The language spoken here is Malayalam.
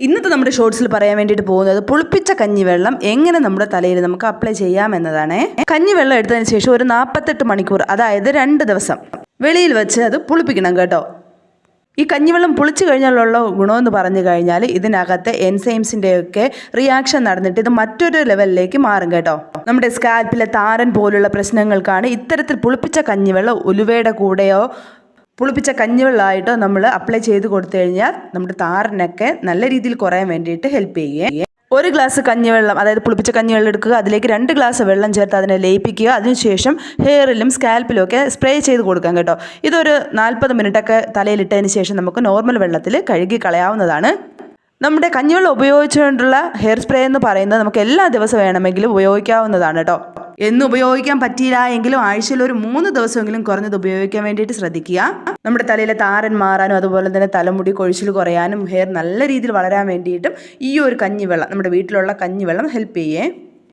ഇന്നത്തെ നമ്മുടെ ഷോർട്സിൽ പറയാൻ വേണ്ടിയിട്ട് പോകുന്നത് പുളിപ്പിച്ച കഞ്ഞിവെള്ളം എങ്ങനെ നമ്മുടെ തലയിൽ നമുക്ക് അപ്ലൈ ചെയ്യാമെന്നതാണ്. കഞ്ഞിവെള്ളം എടുത്തതിന് ശേഷം ഒരു 48 മണിക്കൂർ, അതായത് 2 ദിവസം വെളിയിൽ വെച്ച് അത് പുളിപ്പിക്കണം കേട്ടോ. ഈ കഞ്ഞിവെള്ളം പുളിച്ചു കഴിഞ്ഞാലുള്ള ഗുണമെന്ന് പറഞ്ഞു കഴിഞ്ഞാൽ ഇതിനകത്തെ എൻസൈംസിൻ്റെയൊക്കെ റിയാക്ഷൻ നടന്നിട്ട് ഇത് മറ്റൊരു ലെവലിലേക്ക് മാറും കേട്ടോ. നമ്മുടെ സ്കാൽപ്പിലെ താരൻ പോലുള്ള പ്രശ്നങ്ങൾക്കാണ് ഇത്തരത്തിൽ പുളിപ്പിച്ച കഞ്ഞിവെള്ളം ഉലുവയുടെ കൂടെയോ പുളിപ്പിച്ച കഞ്ഞിവെള്ളമായിട്ടോ നമ്മൾ അപ്ലൈ ചെയ്ത് കൊടുത്തു കഴിഞ്ഞാൽ നമ്മുടെ താരനൊക്കെ നല്ല രീതിയിൽ കുറയാൻ വേണ്ടിയിട്ട് ഹെൽപ്പ് ചെയ്യുകയും. ഒരു ഗ്ലാസ് കഞ്ഞിവെള്ളം, അതായത് പുളിപ്പിച്ച കഞ്ഞിവെള്ളം എടുക്കുക, അതിലേക്ക് 2 ഗ്ലാസ് വെള്ളം ചേർത്ത് അതിനെ ലയിപ്പിക്കുക. അതിനുശേഷം ഹെയറിലും സ്കാൽപ്പിലും ഒക്കെ സ്പ്രേ ചെയ്ത് കൊടുക്കാം കേട്ടോ. ഇതൊരു 40 മിനിറ്റൊക്കെ തലയിലിട്ടതിന് ശേഷം നമുക്ക് നോർമൽ വെള്ളത്തിൽ കഴുകി കളയാവുന്നതാണ്. നമ്മുടെ കഞ്ഞിവെള്ളം ഉപയോഗിച്ചുകൊണ്ടുള്ള ഹെയർ സ്പ്രേ എന്ന് പറയുന്നത് നമുക്ക് എല്ലാ ദിവസവും വേണമെങ്കിലും ഉപയോഗിക്കാവുന്നതാണ് കേട്ടോ. എന്നും ഉപയോഗിക്കാൻ പറ്റിയില്ല എങ്കിലും ആഴ്ചയിൽ ഒരു 3 ദിവസമെങ്കിലും കുറഞ്ഞത് ഉപയോഗിക്കാൻ വേണ്ടിയിട്ട് ശ്രദ്ധിക്കുക. നമ്മുടെ തലയിലെ താരൻ മാറാനും അതുപോലെ തന്നെ തലമുടി കൊഴിച്ചിൽ കുറയാനും ഹെയർ നല്ല രീതിയിൽ വളരാൻ വേണ്ടിയിട്ടും ഈ ഒരു കഞ്ഞിവെള്ളം, നമ്മുടെ വീട്ടിലുള്ള കഞ്ഞിവെള്ളം ഹെൽപ്പ് ചെയ്യേ.